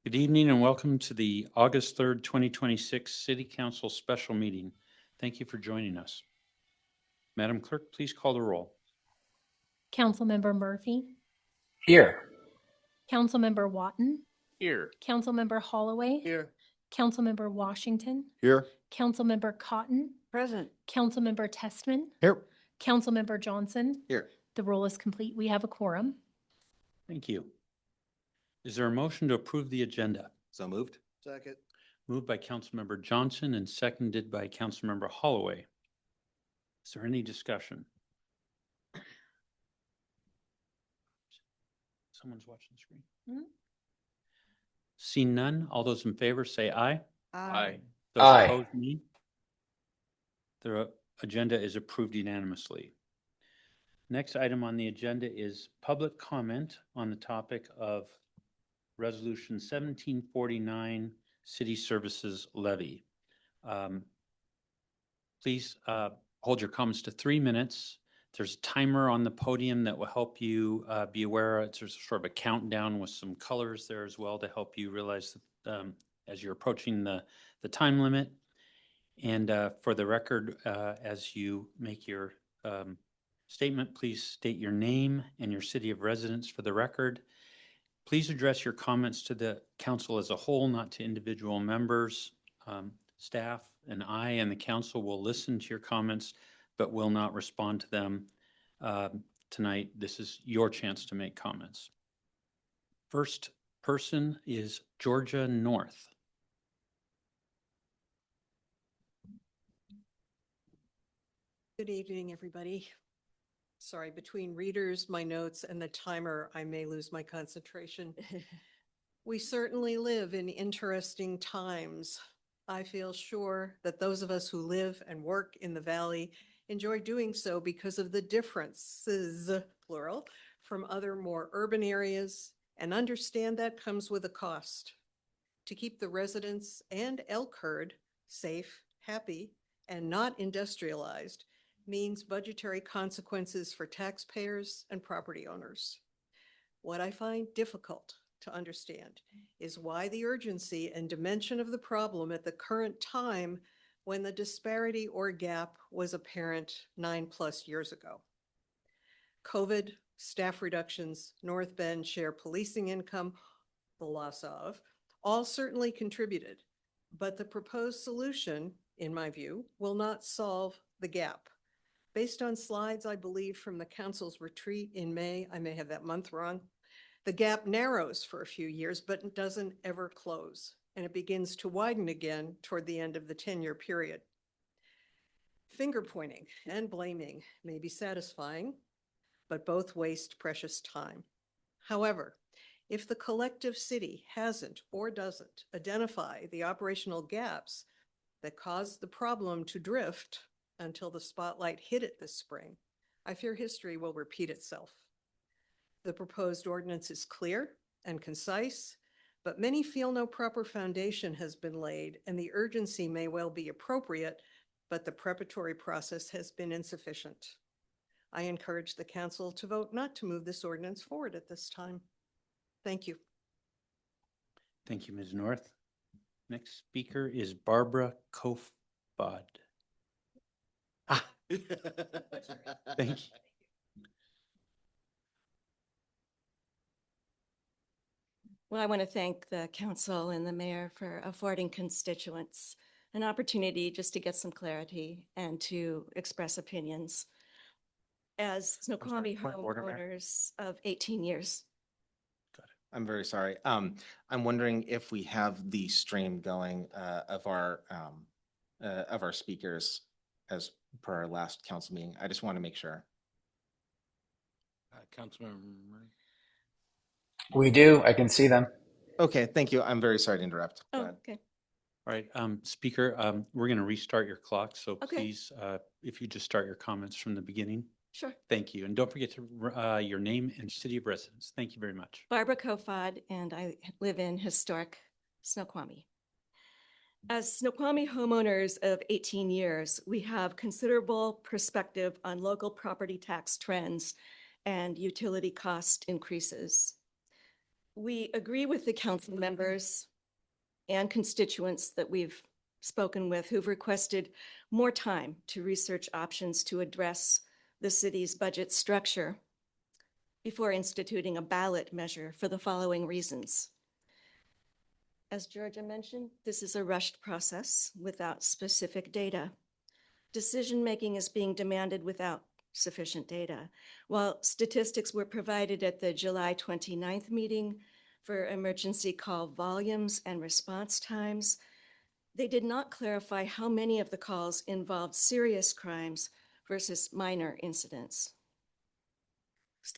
Good evening and welcome to the August 3rd, 2026 City Council Special Meeting. Thank you for joining us. Madam Clerk, please call the roll. Councilmember Murphy, Here. Councilmember Watton, Here. Councilmember Holloway, Here. Councilmember Washington, Here. Councilmember Cotton, Present. Councilmember Testman, Here. Councilmember Johnson. Here. The roll is complete. We have a quorum. Thank you. Is there a motion to approve the agenda? So moved. Second. Moved by Councilmember Johnson and seconded by Councilmember Holloway. Is there any discussion? Someone's watching the screen. Mhm. Seeing none, all those in favor say aye. Aye. Those Aye. opposed, nay. The agenda is approved unanimously. Next item on the agenda is public comment on the topic of Resolution 1749, City Services Levy. Please hold your comments to 3 minutes. There's a timer on the podium that will help you be aware. There's sort of a countdown with some colors there as well to help you realize that, as you're approaching the time limit. And for the record, as you make your statement, please state your name and your city of residence for the record. Please address your comments to the council as a whole, not to individual members. Staff and I and the council will listen to your comments, but will not respond to them tonight. This is your chance to make comments. First person is Georgia North. Good evening, everybody. Sorry, between readers, my notes, and the timer, I may lose my concentration. We certainly live in interesting times. I feel sure that those of us who live and work in the Valley enjoy doing so because of the differences, plural, from other more urban areas, and understand that comes with a cost. To keep the residents and elk herd safe, happy, and not industrialized means budgetary consequences for taxpayers and property owners. What I find difficult to understand is why the urgency and dimension of the problem at the current time when the disparity or gap was apparent 9+ years ago. COVID, staff reductions, North Bend share policing income, the loss of, all certainly contributed, but the proposed solution, in my view, will not solve the gap. Based on slides, I believe, from the council's retreat in May, I may have that month wrong, the gap narrows for a few years, but it doesn't ever close, and it begins to widen again toward the end of the 10-year period. Finger pointing and blaming may be satisfying, but both waste precious time. However, if the collective city hasn't or doesn't identify the operational gaps that caused the problem to drift until the spotlight hit it this spring, I fear history will repeat itself. The proposed ordinance is clear and concise, but many feel no proper foundation has been laid, and the urgency may well be appropriate, but the preparatory process has been insufficient. I encourage the council to vote not to move this ordinance forward at this time. Thank you. Thank you, Ms. North. Next speaker is Barbara Kofod. Thank you. Well, I want to thank the council and the mayor for affording constituents an opportunity just to get some clarity and to express opinions. As Snoqualmie homeowners of 18 years. I'm very sorry. I'm wondering if we have the stream going of our speakers as per our last council meeting. I just want to make sure. Councilmember. We do. I can see them. Okay, thank you. I'm very sorry to interrupt. Go Oh, ahead. okay. All right, Speaker, we're going to restart your clock, so Okay. please, if you just start your comments from the beginning. Sure. Thank you. And don't forget to your name and city of residence. Thank you very much. Barbara Kofod, and I live in historic Snoqualmie. As Snoqualmie homeowners of 18 years, we have considerable perspective on local property tax trends and utility cost increases. We agree with the council members and constituents that we've spoken with who've requested more time to research options to address the city's budget structure before instituting a ballot measure for the following reasons. As Georgia mentioned, this is a rushed process without specific data. Decision-making is being demanded without sufficient data. While statistics were provided at the July 29th meeting for emergency call volumes and response times, they did not clarify how many of the calls involved serious crimes versus minor incidents.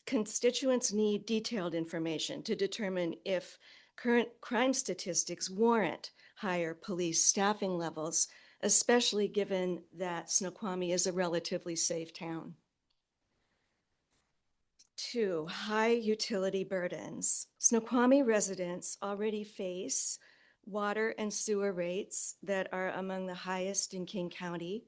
Constituents need detailed information to determine if current crime statistics warrant higher police staffing levels, especially given that Snoqualmie is a relatively safe town. 2, high utility burdens. Snoqualmie residents already face water and sewer rates that are among the highest in King County.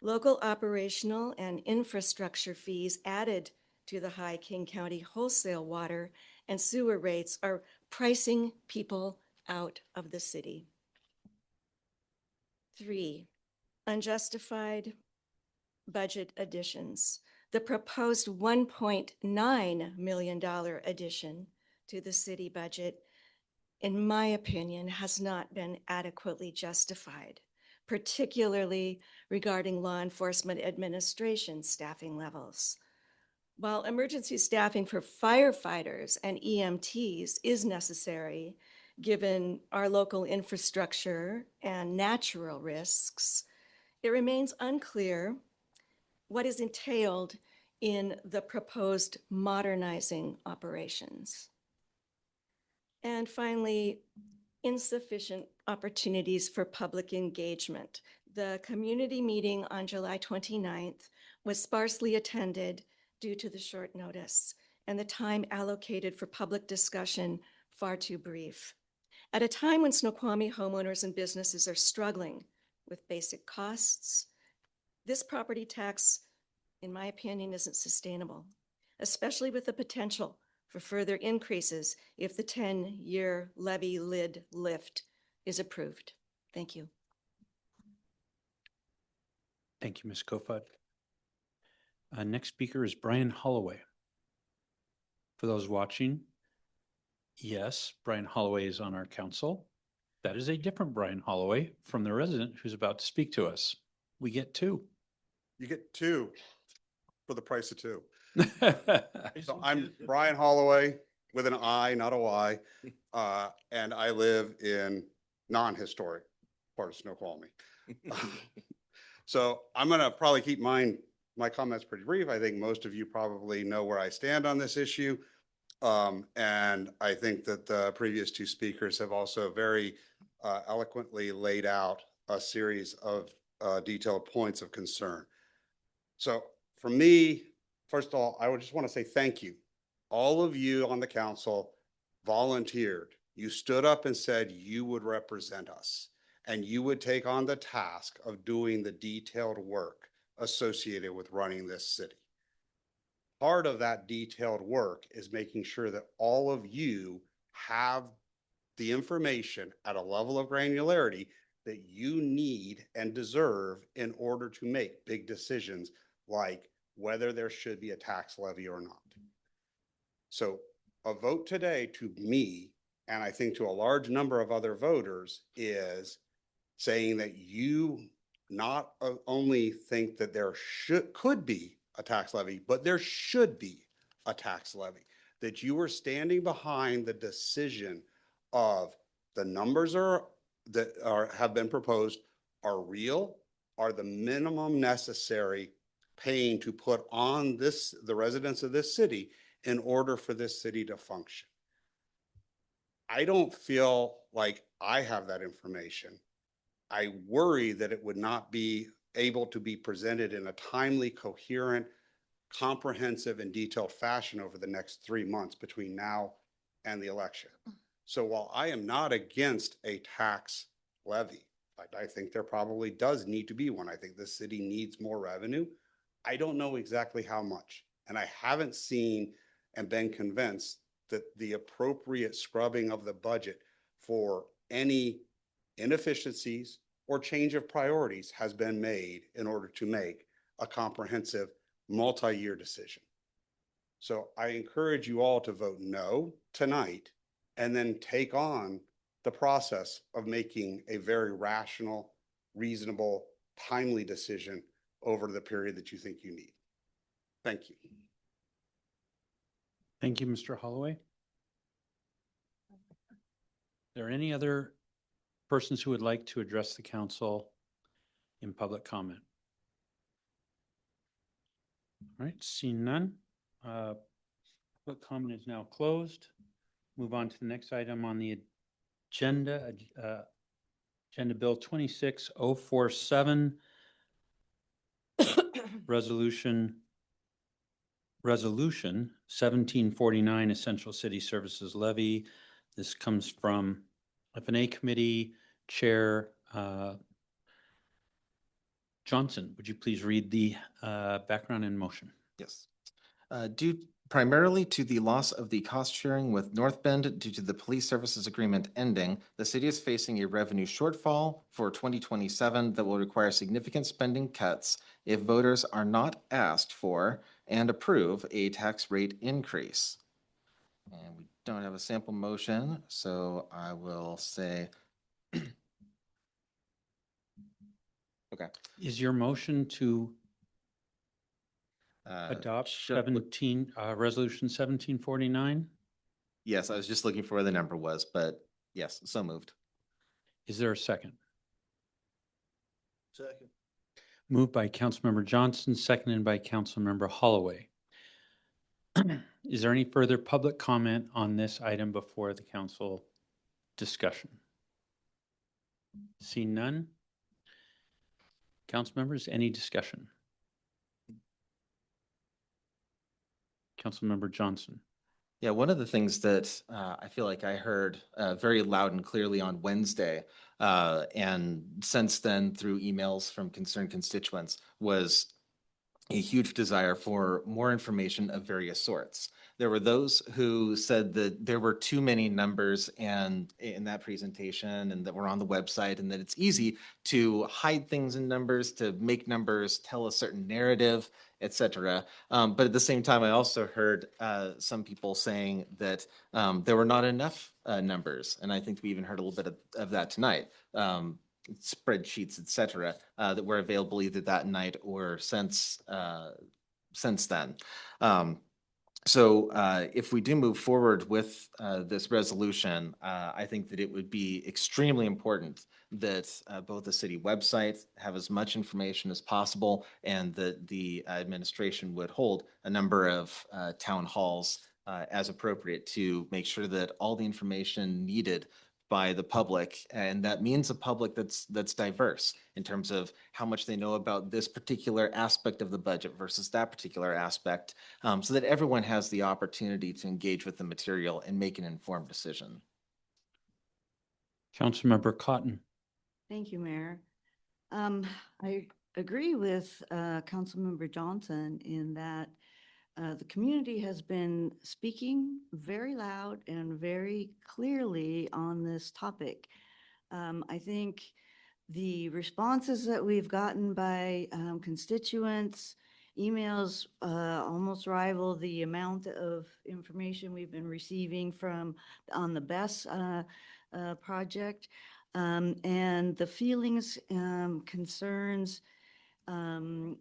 Local operational and infrastructure fees added to the high King County wholesale water and sewer rates are pricing people out of the city. 3, unjustified budget additions. The proposed $1.9 million addition to the city budget, in my opinion, has not been adequately justified, particularly regarding law enforcement administration staffing levels. While emergency staffing for firefighters and EMTs is necessary, given our local infrastructure and natural risks, it remains unclear what is entailed in the proposed modernizing operations. And finally, insufficient opportunities for public engagement. The community meeting on July 29th was sparsely attended due to the short notice and the time allocated for public discussion far too brief. At a time when Snoqualmie homeowners and businesses are struggling with basic costs, this property tax, in my opinion, isn't sustainable, especially with the potential for further increases if the 10-year levy lid lift is approved. Thank you. Thank you, Ms. Kofod. Next speaker is Brian Holloway. For those watching, yes, Brian Holloway is on our council. That is a different Brian Holloway from the resident who's about to speak to us. We get 2. You get 2 for the price of 2. So I'm Brian Holloway with an I, not a Y. And I live in non-historic part of Snoqualmie. So I'm going to probably keep my comments pretty brief. I think most of you probably know where I stand on this issue. And I think that the previous 2 speakers have also very eloquently laid out a series of detailed points of concern. So for me, first of all, I would just want to say thank you. All of you on the council volunteered. You stood up and said you would represent us and you would take on the task of doing the detailed work associated with running this city. Part of that detailed work is making sure that all of you have the information at a level of granularity that you need and deserve in order to make big decisions like whether there should be a tax levy or not. So a vote today to me, and I think to a large number of other voters, is saying that you not only think that there could be a tax levy, but there should be a tax levy, that you are standing behind the decision of the numbers have been proposed are real, are the minimum necessary paying to put on the residents of this city in order for this city to function. I don't feel like I have that information. I worry that it would not be able to be presented in a timely, coherent, comprehensive, and detailed fashion over the next 3 months between now and the election. So while I am not against a tax levy, I think there probably does need to be one. I think the city needs more revenue. I don't know exactly how much, and I haven't seen and been convinced that the appropriate scrubbing of the budget for any inefficiencies or change of priorities has been made in order to make a comprehensive multi-year decision. So I encourage you all to vote no tonight and then take on the process of making a very rational, reasonable, timely decision over the period that you think you need. Thank you. Thank you, Mr. Holloway. Are there any other persons who would like to address the council in public comment? All right, seeing none. Public comment is now closed. Move on to the next item on the agenda, Agenda Bill 26047, Resolution 1749, Essential City Services Levy. This comes from F&A Committee Chair Johnson. Would you please read the background and motion? Yes. Due primarily to the loss of the cost sharing with North Bend due to the police services agreement ending, the city is facing a revenue shortfall for 2027 that will require significant spending cuts if voters are not asked for and approve a tax rate increase. And we don't have a sample motion, so I will say, okay. Is your motion to uh, adopt should- 17, Resolution 1749? Yes, I was just looking for where the number was, but yes, so moved. Is there a second? Second. Moved by Councilmember Johnson, seconded by Councilmember Holloway. Is there any further public comment on this item before the council discussion? See none. Council members, any discussion? Councilmember Johnson. Yeah, one of the things that I feel like I heard very loud and clearly on Wednesday, and since then through emails from concerned constituents, was a huge desire for more information of various sorts. There were those who said that there were too many numbers and in that presentation and that were on the website, and that it's easy to hide things in numbers, to make numbers tell a certain narrative, etc. But at the same time, I also heard some people saying that there were not enough numbers, and I think we even heard a little bit of that tonight. Spreadsheets, et cetera, that were available either that night or since then. So if we do move forward with this resolution, I think that it would be extremely important that both the city website have as much information as possible, and that the administration would hold a number of town halls as appropriate to make sure that all the information needed by the public, and that means a public that's diverse in terms of how much they know about this particular aspect of the budget versus that particular aspect, so that everyone has the opportunity to engage with the material and make an informed decision. Councilmember Cotton. Thank you, Mayor. I agree with Councilmember Johnson in that the community has been speaking very loud and very clearly on this topic. I think the responses that we've gotten by constituents, emails almost rival the amount of information we've been receiving from on the BESS project. And the feelings, concerns, and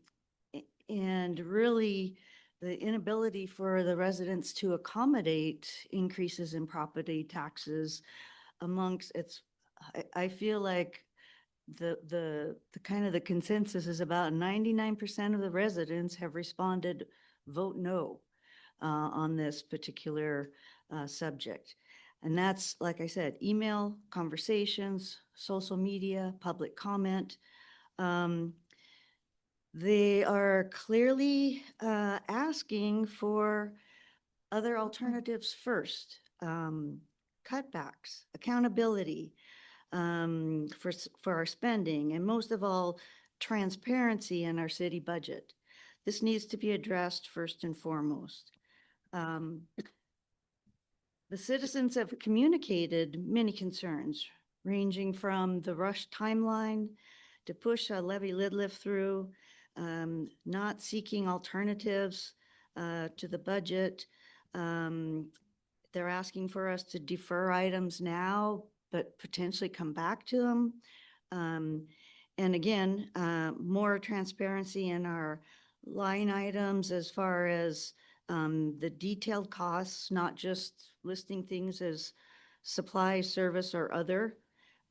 really the inability for the residents to accommodate increases in property taxes amongst I feel like the kind of the consensus is about 99% of the residents have responded, vote no, on this particular subject. And that's, like I said, email, conversations, social media, public comment. They are clearly asking for other alternatives first, cutbacks, accountability for our spending, and most of all, transparency in our city budget. This needs to be addressed first and foremost. The citizens have communicated many concerns, ranging from the rush timeline to push a levy lid lift through, not seeking alternatives to the budget. They're asking for us to defer items now, but potentially come back to them. And again, more transparency in our line items as far as the detailed costs, not just listing things as supply, service, or other.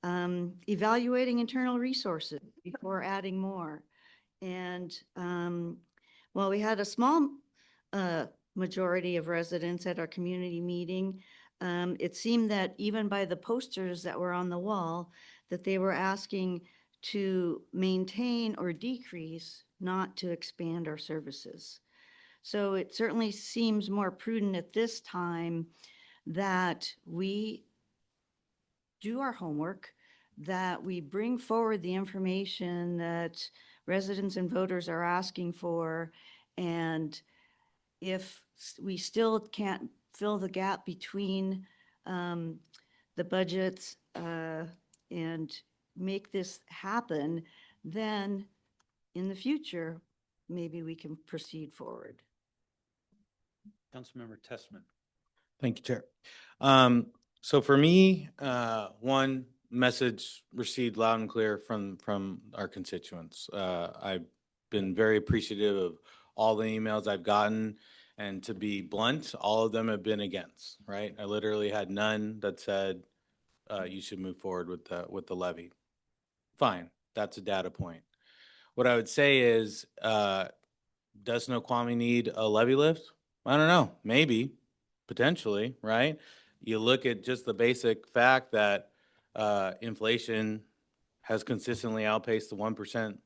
Evaluating internal resources before adding more. And while we had a small majority of residents at our community meeting, it seemed that even by the posters that were on the wall, that they were asking to maintain or decrease, not to expand our services. So it certainly seems more prudent at this time that we do our homework, that we bring forward the information that residents and voters are asking for. And if we still can't fill the gap between the budgets and make this happen, then in the future, maybe we can proceed forward. Councilmember Testman. Thank you, Chair. So for me, one message received loud and clear from our constituents. I've been very appreciative of all the emails I've gotten, and to be blunt, all of them have been against, right? I literally had none that said you should move forward with the levy. Fine, that's a data point. What I would say is, does Snoqualmie need a levy lift? I don't know, maybe, potentially, right? You look at just the basic fact that inflation has consistently outpaced the 1%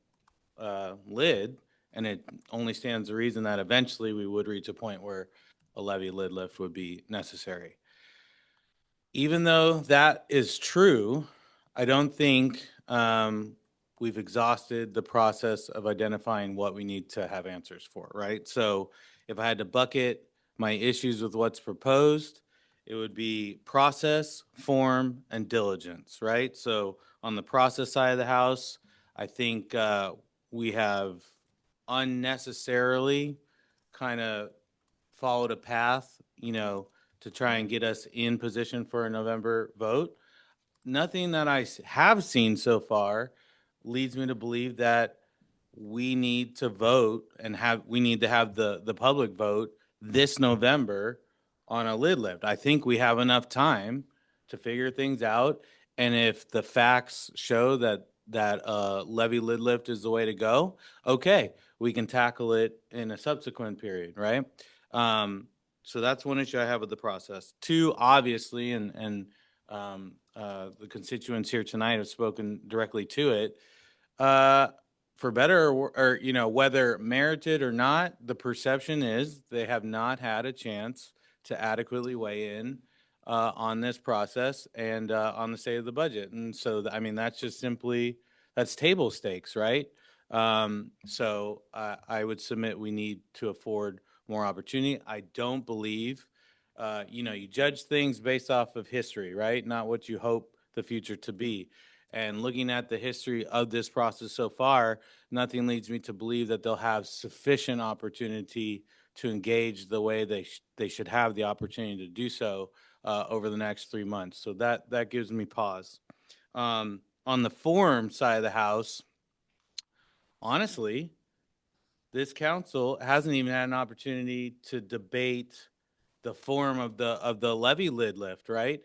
lid, and it only stands to reason that eventually we would reach a point where a levy lid lift would be necessary. Even though that is true, I don't think we've exhausted the process of identifying what we need to have answers for, right? So if I had to bucket my issues with what's proposed, it would be process, form, and diligence, right? So on the process side of the house, I think we have unnecessarily kind of followed a path, to try and get us in position for a November vote. Nothing that I have seen so far leads me to believe that we need to vote and we need to have the public vote this November on a lid lift. I think we have enough time to figure things out. And if the facts show that levy lid lift is the way to go, okay, we can tackle it in a subsequent period, right? So that's one issue I have with the process. Two, obviously, and the constituents here tonight have spoken directly to it. For better or whether merited or not, the perception is they have not had a chance to adequately weigh in on this process and on the state of the budget. And so, that's just simply, that's table stakes, right? So I would submit we need to afford more opportunity. I don't believe, you judge things based off of history, right? Not what you hope the future to be. And looking at the history of this process so far, nothing leads me to believe that they'll have sufficient opportunity to engage the way they should have the opportunity to do so over the next 3 months. So that gives me pause. On the form side of the house, honestly, this council hasn't even had an opportunity to debate the form of the levy lid lift, right?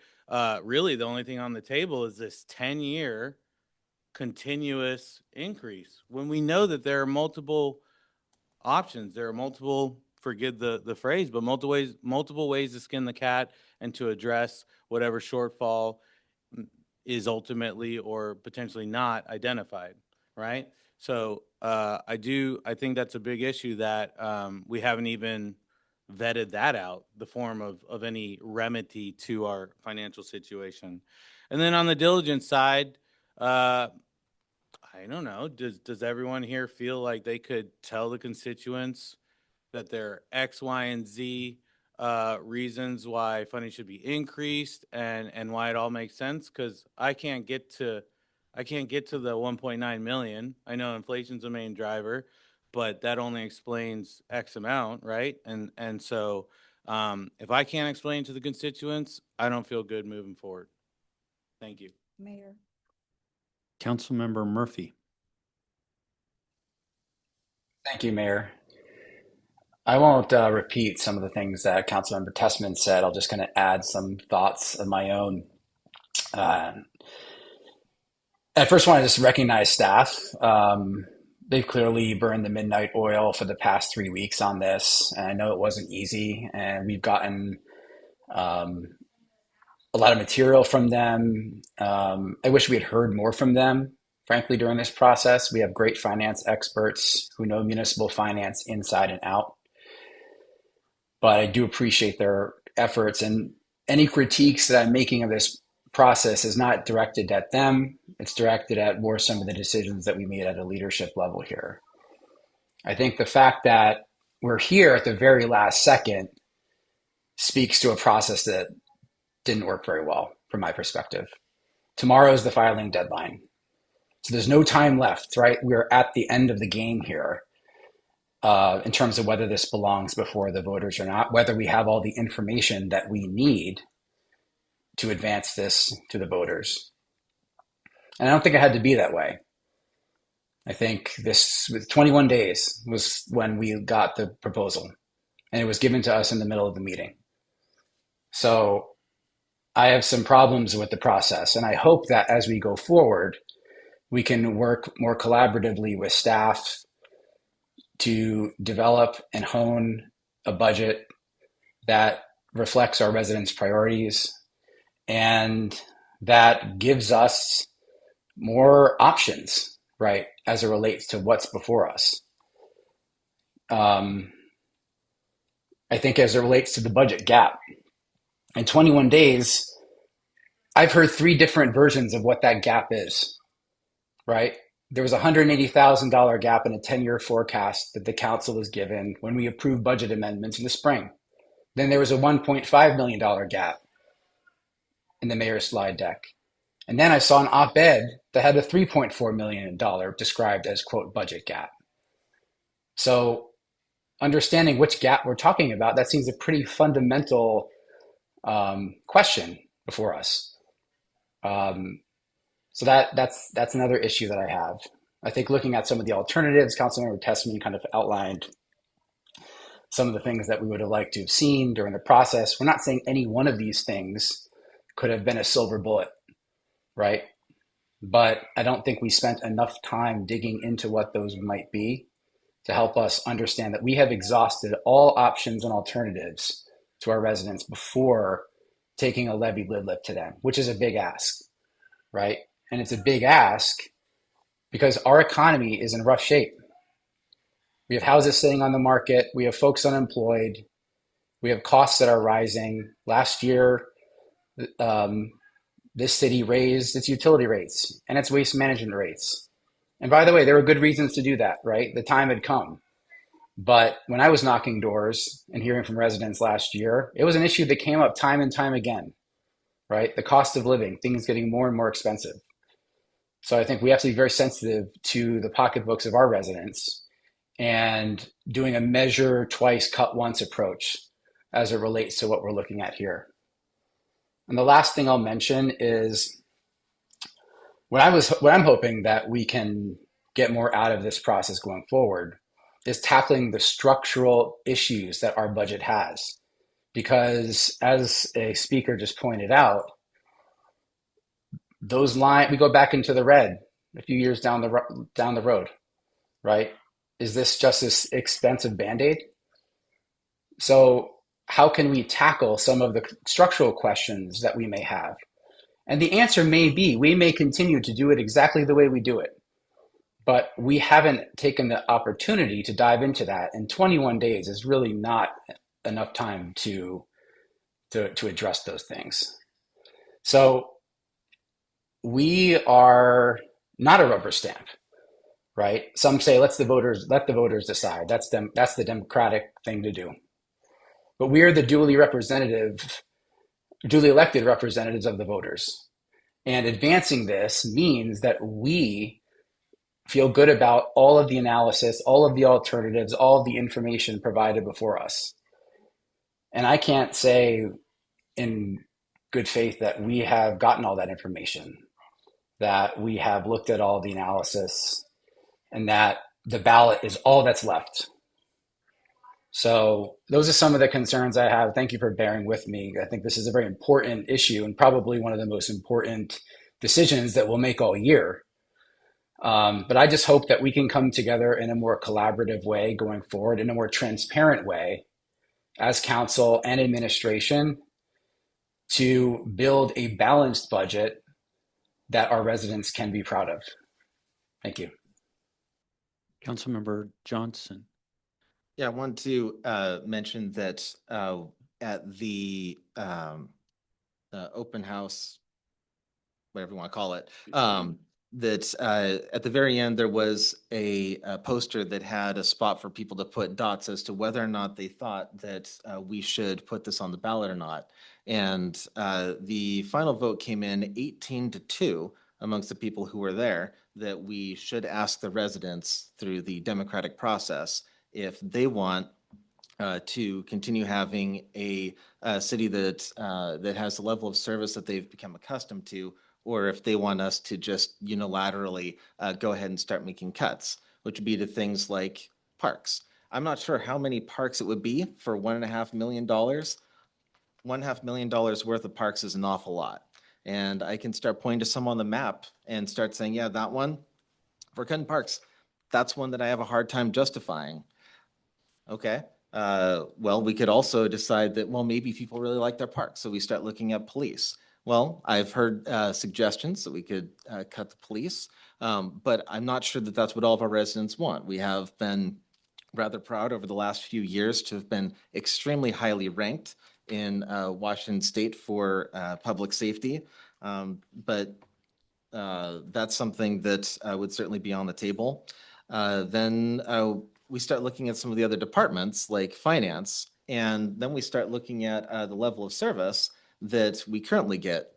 Really, the only thing on the table is this 10-year continuous increase. When we know that there are multiple options, there are multiple, forgive the phrase, but multiple ways to skin the cat and to address whatever shortfall is ultimately or potentially not identified, right? So I think that's a big issue that we haven't even vetted that out, the form of any remedy to our financial situation. And then on the diligence side, I don't know, does everyone here feel like they could tell the constituents that their X, Y, and Z reasons why funding should be increased and why it all makes sense. Cause I can't get to the 1.9 million. I know inflation's a main driver, but that only explains X amount, right? And so if I can't explain to the constituents, I don't feel good moving forward. Thank you. Mayor. Councilmember Murphy. Thank you, Mayor. I won't repeat some of the things that Councilmember Testman said. I'll just kind of add some thoughts of my own. I first want to just recognize staff. They've clearly burned the midnight oil for the past 3 weeks on this. And I know it wasn't easy, and we've gotten a lot of material from them. I wish we had heard more from them, frankly, during this process. We have great finance experts who know municipal finance inside and out. But I do appreciate their efforts, and any critiques that I'm making of this process is not directed at them. It's directed at more some of the decisions that we made at a leadership level here. I think the fact that we're here at the very last second speaks to a process that didn't work very well from my perspective. Tomorrow is the filing deadline. So there's no time left, right? We're at the end of the game here. In terms of whether this belongs before the voters or not, whether we have all the information that we need to advance this to the voters. And I don't think it had to be that way. I think this, with 21 days, was when we got the proposal, and it was given to us in the middle of the meeting. So I have some problems with the process, and I hope that as we go forward, we can work more collaboratively with staff to develop and hone a budget that reflects our residents' priorities and that gives us more options, right, as it relates to what's before us. I think as it relates to the budget gap, in 21 days, I've heard 3 different versions of what that gap is, right? There was a $180,000 gap in a 10-year forecast that the council was given when we approved budget amendments in the spring. Then there was a $1.5 million gap in the mayor's slide deck. And then I saw an op-ed that had a $3.4 million described as, quote, budget gap. So understanding which gap we're talking about, that seems a pretty fundamental question before us. So that's another issue that I have. I think looking at some of the alternatives, Councilmember Testman kind of outlined some of the things that we would have liked to have seen during the process. We're not saying any one of these things could have been a silver bullet, right? But I don't think we spent enough time digging into what those might be to help us understand that we have exhausted all options and alternatives to our residents before taking a levy lid lift to them, which is a big ask, right? And it's a big ask because our economy is in rough shape. We have houses sitting on the market. We have folks unemployed. We have costs that are rising. Last year, this city raised its utility rates and its waste management rates. And by the way, there were good reasons to do that, right? The time had come. But when I was knocking doors and hearing from residents last year, it was an issue that came up time and time again, right? The cost of living, things getting more and more expensive. So I think we have to be very sensitive to the pocketbooks of our residents and doing a measure twice, cut once approach as it relates to what we're looking at here. And the last thing I'll mention is what I'm hoping that we can get more out of this process going forward is tackling the structural issues that our budget has. Because as a speaker just pointed out, we go back into the red a few years down the road, right? Is this just this expensive Band-Aid? So how can we tackle some of the structural questions that we may have? And the answer may be, we may continue to do it exactly the way we do it, but we haven't taken the opportunity to dive into that. And 21 days is really not enough time to address those things. So we are not a rubber stamp, right? Some say let the voters decide. That's the democratic thing to do. but we are the duly elected representatives of the voters. And advancing this means that we feel good about all of the analysis, all of the alternatives, all of the information provided before us. And I can't say in good faith that we have gotten all that information, that we have looked at all the analysis, and that the ballot is all that's left. So those are some of the concerns I have. Thank you for bearing with me. I think this is a very important issue and probably one of the most important decisions that we'll make all year. But I just hope that we can come together in a more collaborative way going forward, in a more transparent way as council and administration to build a balanced budget that our residents can be proud of. Thank you. Councilmember Johnson. Yeah, I want to mention that at the open house, whatever you want to call it, that at the very end, there was a poster that had a spot for people to put dots as to whether or not they thought that we should put this on the ballot or not. And the final vote came in 18-2 amongst the people who were there, that we should ask the residents through the democratic process if they want to continue having a city that that has the level of service that they've become accustomed to, or if they want us to just unilaterally go ahead and start making cuts, which would be to things like parks. I'm not sure how many parks it would be for $1.5 million. $1.5 million worth of parks is an awful lot. And I can start pointing to some on the map and start saying, yeah, that one, for cutting parks, that's one that I have a hard time justifying. Okay. Well, we could also decide that, well, maybe people really like their parks, so we start looking at police. Well, I've heard suggestions that we could cut the police, but I'm not sure that that's what all of our residents want. We have been rather proud over the last few years to have been extremely highly ranked in Washington State for public safety, but that's something that would certainly be on the table. Then we start looking at some of the other departments like finance, and then we start looking at the level of service that we currently get.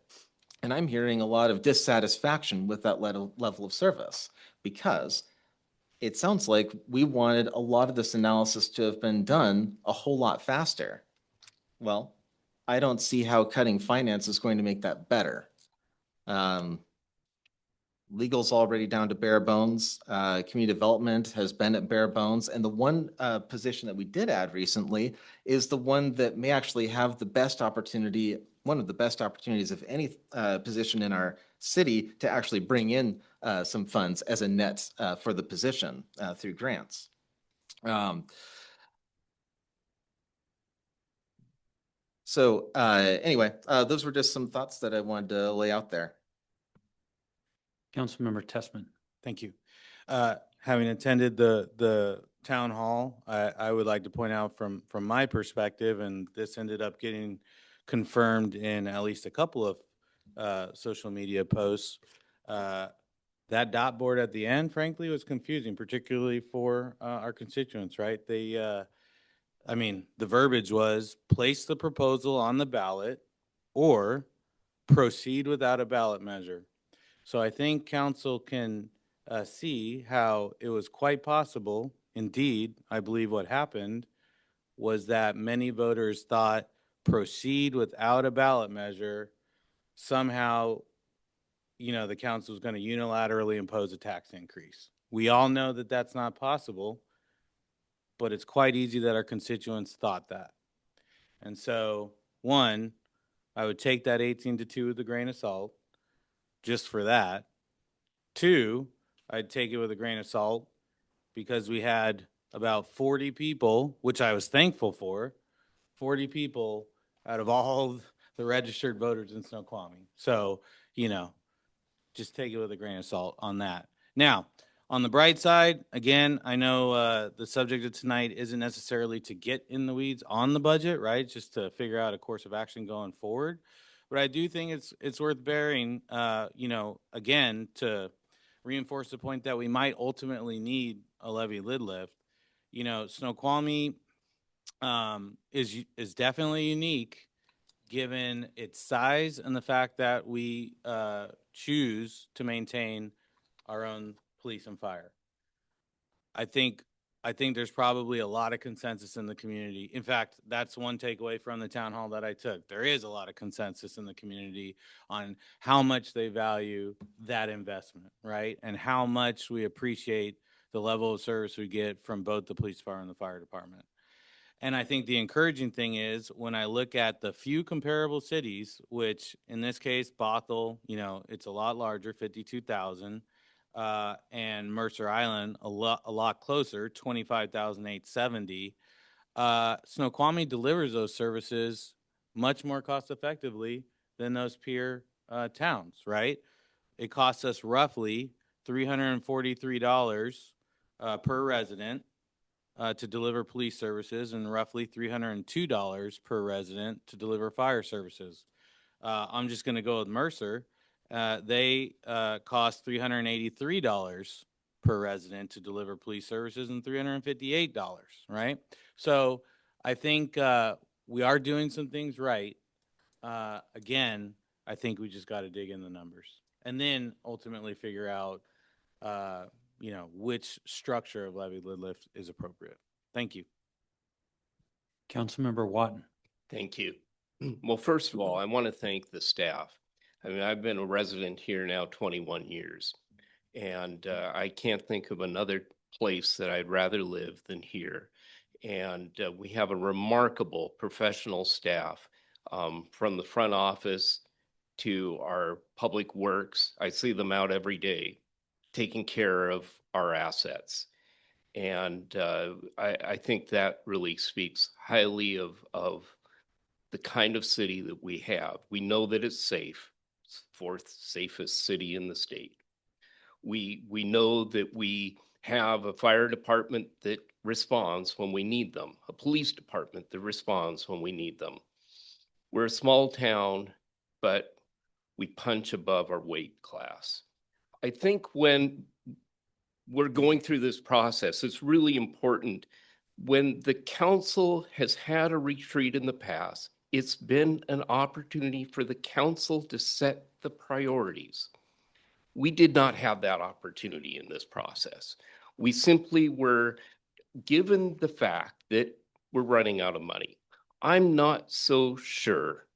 And I'm hearing a lot of dissatisfaction with that level of service, because it sounds like we wanted a lot of this analysis to have been done a whole lot faster. Well, I don't see how cutting finance is going to make that better. Legal's already down to bare bones. Community development has been at bare bones. And the one position that we did add recently is the one that may actually have the best opportunity, one of the best opportunities of any position in our city to actually bring in some funds as a net for the position through grants. So anyway, those were just some thoughts that I wanted to lay out there. Councilmember Tessman. Thank you. Having attended the town hall, I would like to point out from my perspective, and this ended up getting confirmed in at least a couple of social media posts, that dot board at the end, frankly, was confusing, particularly for our constituents, right? I mean, the verbiage was place the proposal on the ballot or proceed without a ballot measure. So I think council can see how it was quite possible. Indeed, I believe what happened was that many voters thought proceed without a ballot measure, somehow, the council is going to unilaterally impose a tax increase. We all know that that's not possible, but it's quite easy that our constituents thought that. And so, one, I would take that 18-2 with a grain of salt, just for that. Two, I'd take it with a grain of salt because we had about 40 people, which I was thankful for, 40 people out of all the registered voters in Snoqualmie. So, just take it with a grain of salt on that. Now, on the bright side, again, I know the subject of tonight isn't necessarily to get in the weeds on the budget, right? Just to figure out a course of action going forward. But I do think it's worth bearing, again, to reinforce the point that we might ultimately need a levy lid lift. Snoqualmie is definitely unique given its size and the fact that we choose to maintain our own police and fire. I think there's probably a lot of consensus in the community. In fact, that's one takeaway from the town hall that I took. There is a lot of consensus in the community on how much they value that investment, right? And how much we appreciate the level of service we get from both the police department and the fire department. And I think the encouraging thing is when I look at the few comparable cities, which in this case, Bothell, it's a lot larger, 52,000, and Mercer Island, a lot closer, 25,870. Snoqualmie delivers those services much more cost effectively than those peer towns, right? It costs us roughly $343 per resident to deliver police services and roughly $302 per resident to deliver fire services. I'm just going to go with Mercer. They cost $383 per resident to deliver police services and $358, right? So I think we are doing some things right. Again, I think we just got to dig in the numbers and then ultimately figure out which structure of levy lid lift is appropriate. Thank you. Councilmember Watton. Thank you. Well, first of all, I want to thank the staff. I mean, I've been a resident here now 21 years, and I can't think of another place that I'd rather live than here. And we have a remarkable professional staff from the front office to our public works. I see them out every day taking care of our assets. And I think that really speaks highly of the kind of city that we have. We know that it's safe. It's the fourth safest city in the state. We know that we have a fire department that responds when we need them, a police department that responds when we need them. We're a small town, but we punch above our weight class. I think when we're going through this process, it's really important. When the council has had a retreat in the past, it's been an opportunity for the council to set the priorities. We did not have that opportunity in this process. We simply were given the fact that we're running out of money. I'm not so sure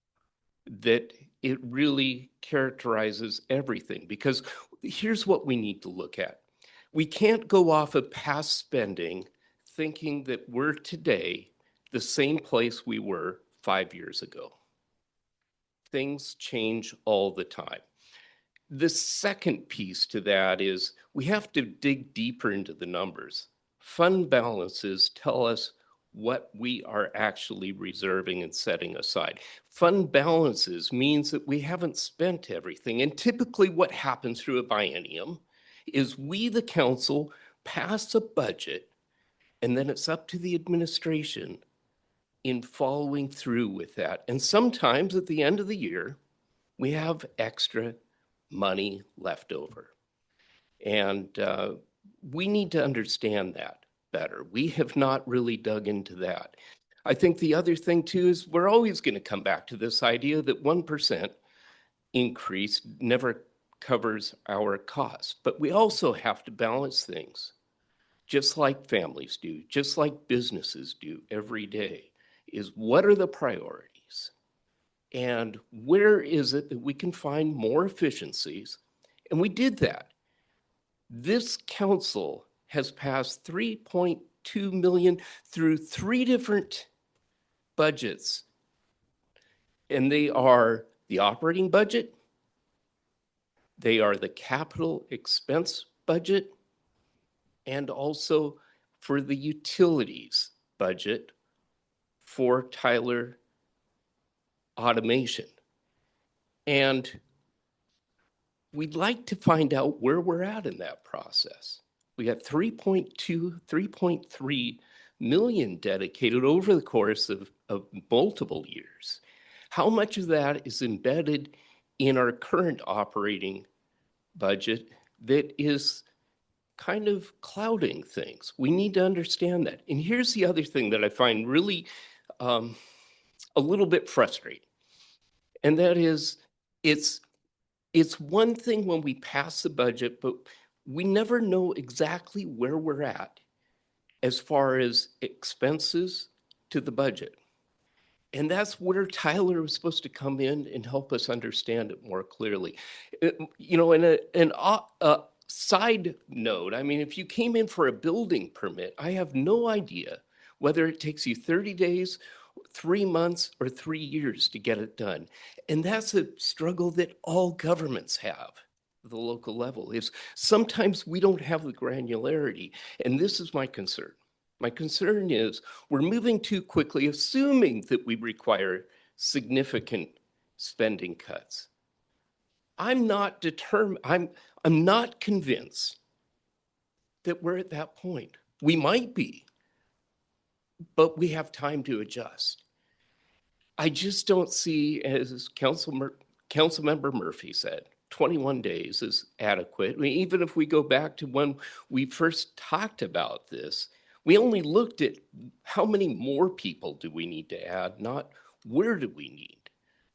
that it really characterizes everything, because here's what we need to look at. We can't go off of past spending thinking that we're today the same place we were 5 years ago. Things change all the time. The second piece to that is we have to dig deeper into the numbers. Fund balances tell us what we are actually reserving and setting aside. Fund balances means that we haven't spent everything. And typically what happens through a biennium is we, the council, pass a budget, and then it's up to the administration in following through with that. And sometimes at the end of the year, we have extra money left over. And we need to understand that better. We have not really dug into that. I think the other thing too is we're always going to come back to this idea that 1% increase never covers our costs, but we also have to balance things just like families do, just like businesses do every day, is what are the priorities? And where is it that we can find more efficiencies? And we did that. This council has passed 3.2 million through 3 different budgets. And they are the operating budget, they are the capital expense budget, and also for the utilities budget for Tyler Automation. And we'd like to find out where we're at in that process. We got 3.3 million dedicated over the course of multiple years. How much of that is embedded in our current operating budget that is kind of clouding things. We need to understand that. And here's the other thing that I find really a little bit frustrating. And that is, it's one thing when we pass the budget, but we never know exactly where we're at as far as expenses to the budget. And that's where Tyler was supposed to come in and help us understand it more clearly. You know, and a side note, I mean, if you came in for a building permit, I have no idea whether it takes you 30 days, 3 months, or 3 years to get it done. And that's a struggle that all governments have at the local level, is sometimes we don't have the granularity. And this is my concern. My concern is we're moving too quickly, assuming that we require significant spending cuts. I'm not determined, I'm not convinced that we're at that point. We might be, but we have time to adjust. I just don't see, as Councilmember Murphy said, 21 days is adequate. I mean, even if we go back to when we first talked about this, we only looked at how many more people do we need to add, not where do we need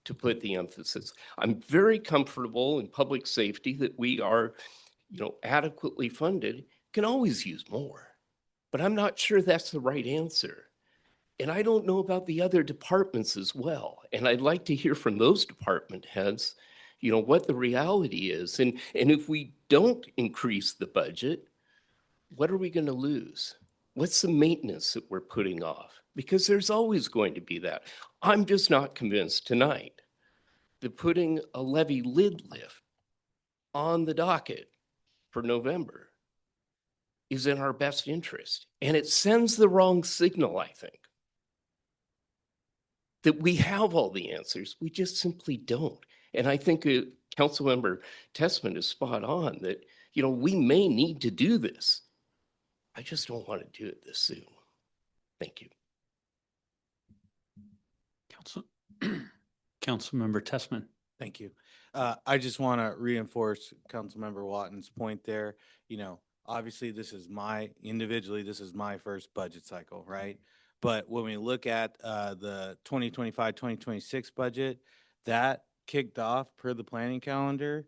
to put the emphasis. I'm very comfortable in public safety that we are, adequately funded. Can always use more, but I'm not sure that's the right answer. And I don't know about the other departments as well. And I'd like to hear from those department heads, what the reality is. And if we don't increase the budget, what are we going to lose? What's the maintenance that we're putting off? Because there's always going to be that. I'm just not convinced tonight that putting a levy lid lift on the docket for November is in our best interest. And it sends the wrong signal, I think, that we have all the answers. We just simply don't. And I think Councilmember Testman is spot on that, we may need to do this. I just don't want to do it this soon. Thank you. Councilmember Testman. Thank you. I just want to reinforce Councilmember Watten's point there. Obviously this is this is my first budget cycle, right? But when we look at the 2025-2026 budget, that kicked off per the planning calendar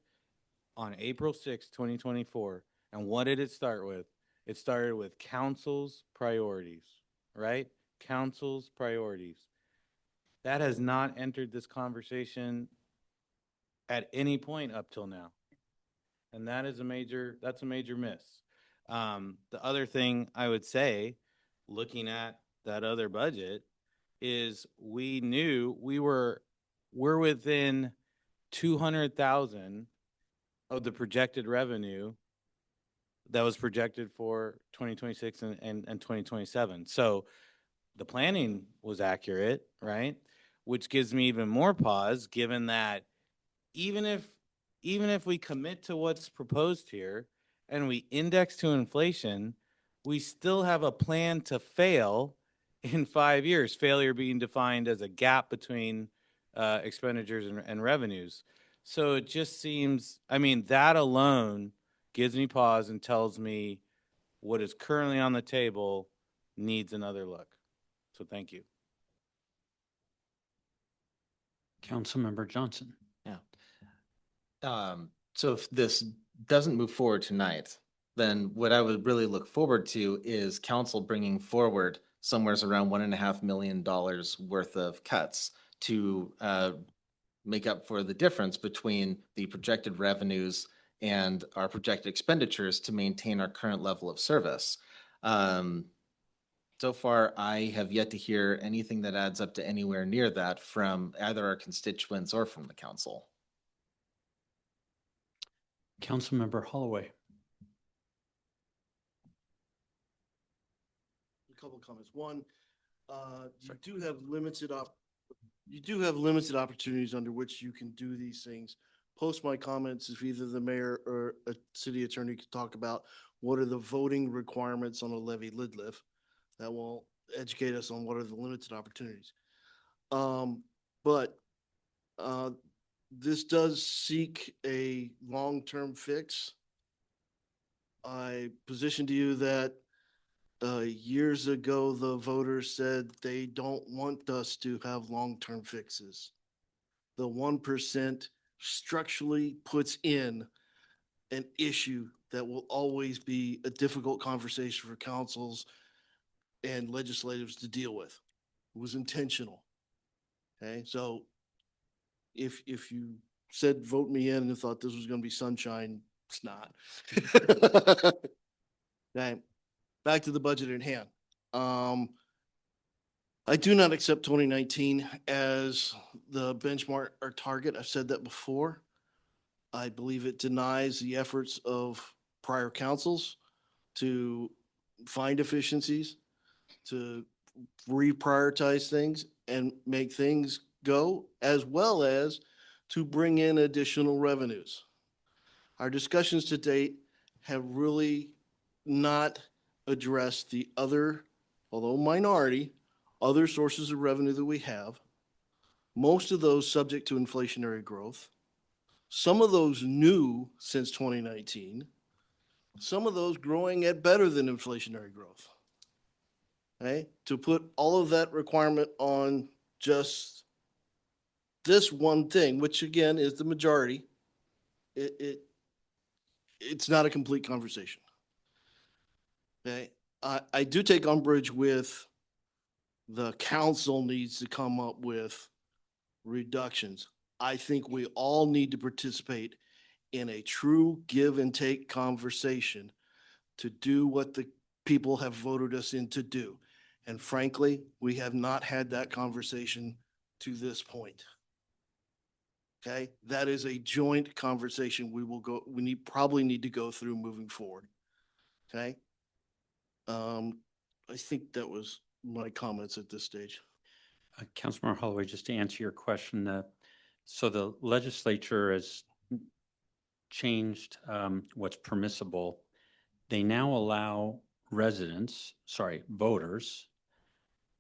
on April 6, 2024. And what did it start with? It started with council's priorities, right? Council's priorities. That has not entered this conversation at any point up till now. And that's a major miss. The other thing I would say, looking at that other budget, is we knew we're within 200,000 of the projected revenue that was projected for 2026 and 2027. So the planning was accurate, right? Which gives me even more pause, given that even if we commit to what's proposed here and we index to inflation, we still have a plan to fail in 5 years, failure being defined as a gap between expenditures and revenues. So it just seems, that alone gives me pause and tells me what is currently on the table needs another look. So thank you. Councilmember Johnson. So if this doesn't move forward tonight, then what I would really look forward to is council bringing forward somewhere around $1.5 million worth of cuts to make up for the difference between the projected revenues and our projected expenditures to maintain our current level of service. So far, I have yet to hear anything that adds up to anywhere near that from either our constituents or from the council. Councilmember Holloway. A couple of comments. One, you do have limited opportunities under which you can do these things. Post my comments, if either the mayor or a city attorney could talk about what are the voting requirements on a levy lid lift, that will educate us on what are the limited opportunities. But this does seek a long-term fix. I positioned to you that years ago, the voters said they don't want us to have long-term fixes. The 1% structurally puts in an issue that will always be a difficult conversation for councils and legislatives to deal with. It was intentional. Okay, so if you said vote me in and thought this was gonna be sunshine, it's not. Okay, back to the budget at hand. I do not accept 2019 as the benchmark or target. I've said that before. I believe it denies the efforts of prior councils to find efficiencies, to reprioritize things and make things go, as well as to bring in additional revenues. Our discussions to date have really not addressed the other, although minority, other sources of revenue that we have. Most of those subject to inflationary growth. Some of those new since 2019. Some of those growing at better than inflationary growth. Okay, to put all of that requirement on just this one thing, which again is the majority, it's not a complete conversation. Okay, I do take umbrage with the council needs to come up with reductions. I think we all need to participate in a true give and take conversation to do what the people have voted us in to do. And frankly, we have not had that conversation to this point. Okay, that is a joint conversation we probably need to go through moving forward. Okay. I think that was my comments at this stage. Councilmember Holloway, just to answer your question, so the legislature has changed what's permissible. They now allow voters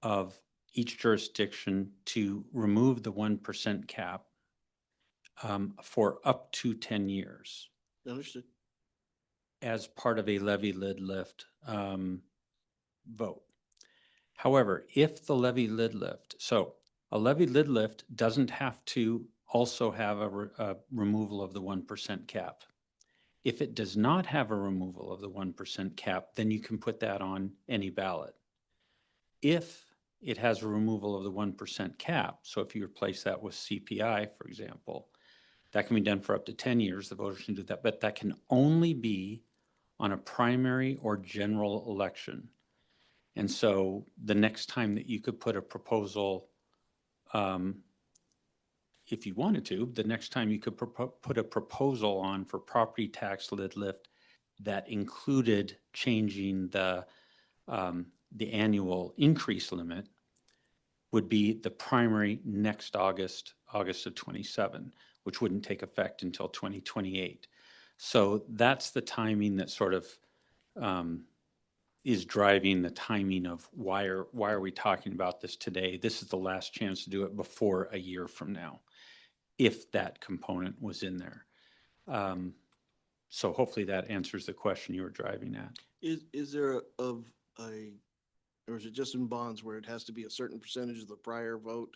of each jurisdiction to remove the 1% cap for up to 10 years Understood. as part of a levy lid lift vote. However, if the levy lid lift, so a levy lid lift doesn't have to also have a removal of the 1% cap. If it does not have a removal of the 1% cap, then you can put that on any ballot. If it has a removal of the 1% cap, so if you replace that with CPI, for example, that can be done for up to 10 years. The voters can do that, but that can only be on a primary or general election. And so the next time that you could put a proposal, if you wanted to, the next time you could put a proposal on for property tax lid lift that included changing the annual increase limit would be the primary next August of 27, which wouldn't take effect until 2028. So that's the timing that sort of is driving the timing of why are we talking about this today? This is the last chance to do it before a year from now, if that component was in there. So hopefully that answers the question you were driving at. Is there or is it just in bonds where it has to be a certain percentage of the prior vote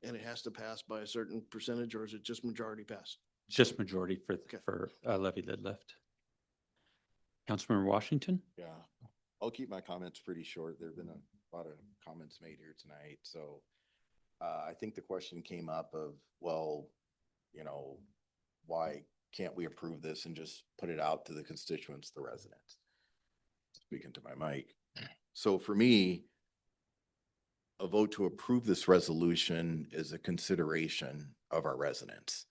and it has to pass by a certain percentage, or is it just majority pass? Just majority for levy lid lift. Councilmember Washington? Yeah, I'll keep my comments pretty short. There've been a lot of comments made here tonight. So I think the question came up of, well, why can't we approve this and just put it out to the constituents, the residents? Speaking to my mic. So for me, a vote to approve this resolution is a consideration of our residents.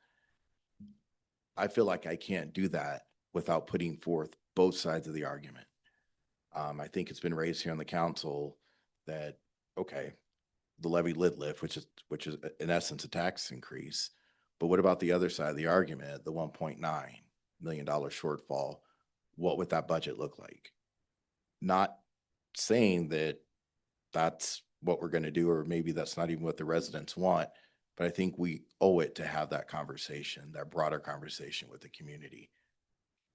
I feel like I can't do that without putting forth both sides of the argument. I think it's been raised here on the council that, okay, the levy lid lift, which is in essence a tax increase, but what about the other side of the argument, the $1.9 million shortfall? What would that budget look like? Not saying that that's what we're going to do, or maybe that's not even what the residents want, but I think we owe it to have that conversation, that broader conversation with the community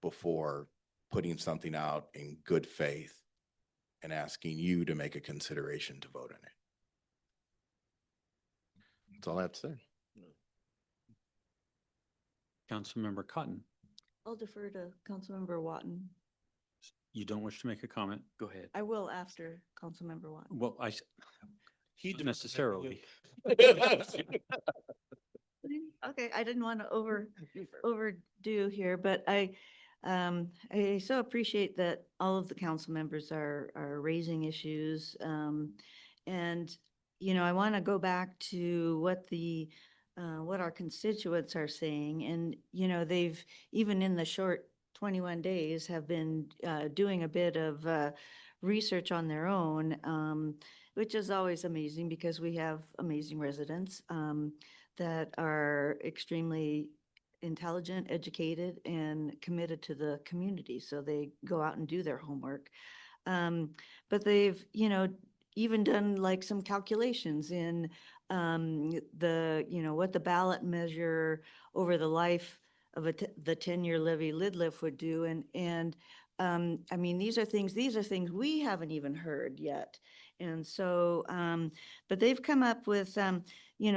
before putting something out in good faith and asking you to make a consideration to vote on it. That's all I have to say. Councilmember Cotton, I'll defer to Councilmember Watton. you don't wish to make a comment? Go ahead. I will after Councilmember Watton. Well, not necessarily. Okay, I didn't want to overdo here, but I so appreciate that all of the council members are raising issues. And, I want to go back to what our constituents are saying. And, they've, even in the short 21 days, have been doing a bit of research on their own, which is always amazing because we have amazing residents that are extremely intelligent, educated, and committed to the community. So they go out and do their homework. But they've, even done like some calculations in what the ballot measure over the life of the 10-year levy lid lift would do. And I mean, these are things we haven't even heard yet. And so, but they've come up with,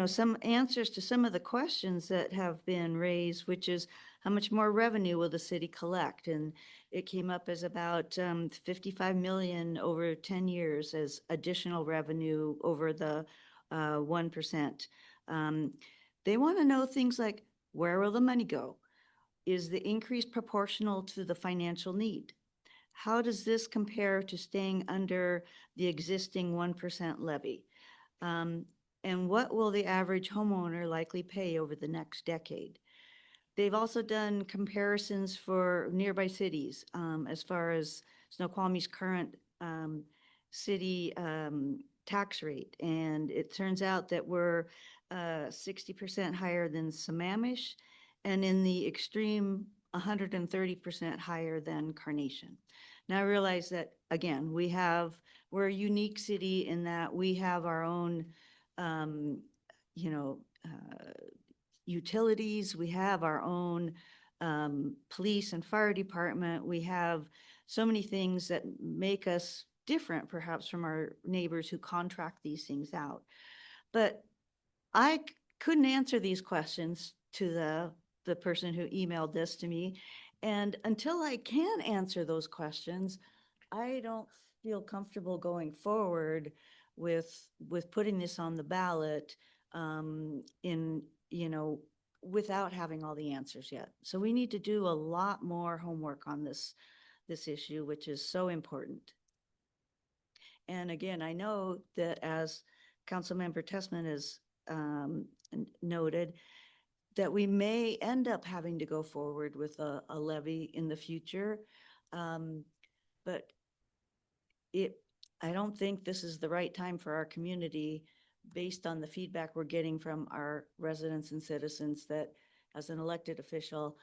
some answers to some of the questions that have been raised, which is how much more revenue will the city collect? And it came up as about 55 million over 10 years as additional revenue over the 1%. They want to know things like, where will the money go? Is the increase proportional to the financial need? How does this compare to staying under the existing 1% levy? And what will the average homeowner likely pay over the next decade? They've also done comparisons for nearby cities as far as Snoqualmie's current city tax rate. And it turns out that we're 60% higher than Sammamish, and in the extreme, 130% higher than Carnation. Now I realize that, again, we're a unique city in that we have our own, utilities, we have our own police and fire department, we have so many things that make us different perhaps from our neighbors who contract these things out. But I couldn't answer these questions to the person who emailed this to me. And until I can answer those questions, I don't feel comfortable going forward with putting this on the ballot without having all the answers yet. So we need to do a lot more homework on this issue, which is so important. And again, I know that as Councilmember Tessman has noted, that we may end up having to go forward with a levy in the future. But I don't think this is the right time for our community based on the feedback we're getting from our residents and citizens that as an elected official,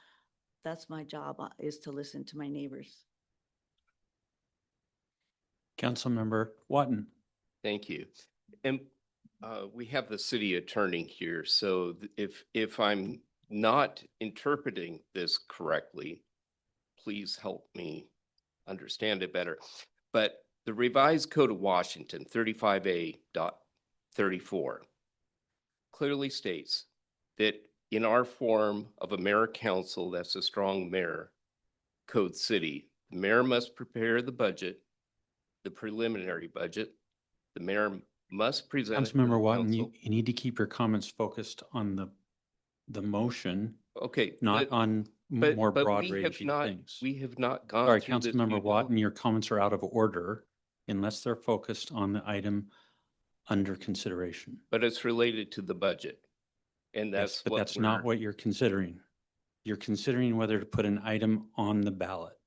that's my job, is to listen to my neighbors. Councilmember Watton. Thank you. And we have the city attorney here, so if I'm not interpreting this correctly, please help me understand it better. But the revised Code of Washington 35A.34 clearly states that in our form of a mayor council, that's a strong mayor code city, the mayor must prepare the budget, the preliminary budget. The mayor must present it to the Councilmember Watton, council. you need to keep your comments focused on the motion, Okay. not on more broad ranging things. We have not gone Sorry, through this Councilmember due Watton, your comments are out of order unless they're focused on the item under consideration. But it's related to the budget. And Yes, that's but what that's not what you're considering. You're considering whether to put an item on the ballot.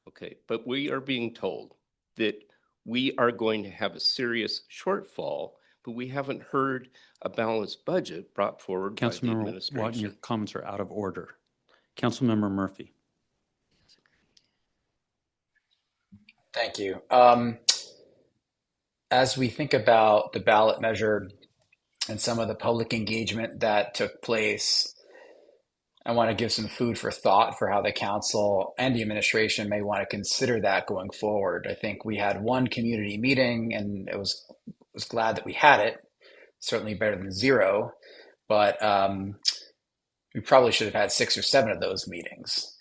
Okay, but we are being told that we are going to have a serious shortfall, but we haven't heard a balanced budget brought forward by the Councilmember Watton, your administration. comments are out of order. Councilmember Murphy. Thank you. As we think about the ballot measure and some of the public engagement that took place, I want to give some food for thought for how the council and the administration may want to consider that going forward. I think we had one community meeting, and it was glad that we had it. Certainly better than zero, but we probably should have had 6 or 7 of those meetings.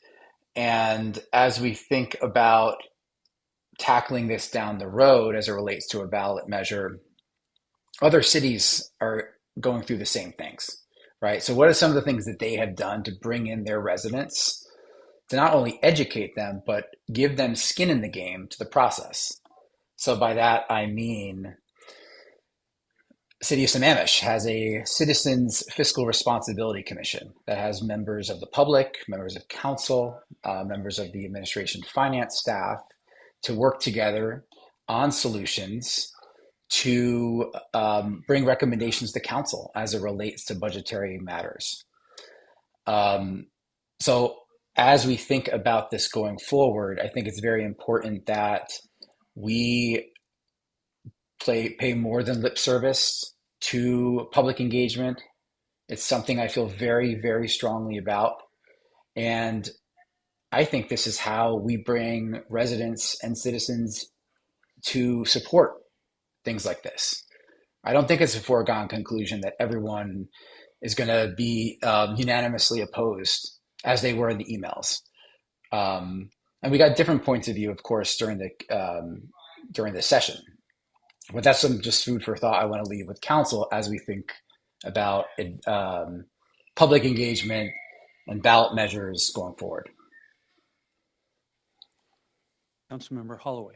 And as we think about tackling this down the road as it relates to a ballot measure, other cities are going through the same things, right? So, what are some of the things that they have done to bring in their residents to not only educate them, but give them skin in the game to the process? So, by that, I mean, City of Sammamish has a Citizens Fiscal Responsibility Commission that has members of the public, members of council, members of the administration finance staff to work together on solutions to bring recommendations to council as it relates to budgetary matters. So as we think about this going forward, I think it's very important that we pay more than lip service to public engagement. It's something I feel very, very strongly about. And I think this is how we bring residents and citizens to support things like this. I don't think it's a foregone conclusion that everyone is going to be unanimously opposed as they were in the emails. And we got different points of view, of course, during the session. But that's some just food for thought I want to leave with council as we think about public engagement and ballot measures going forward. Councilmember Holloway.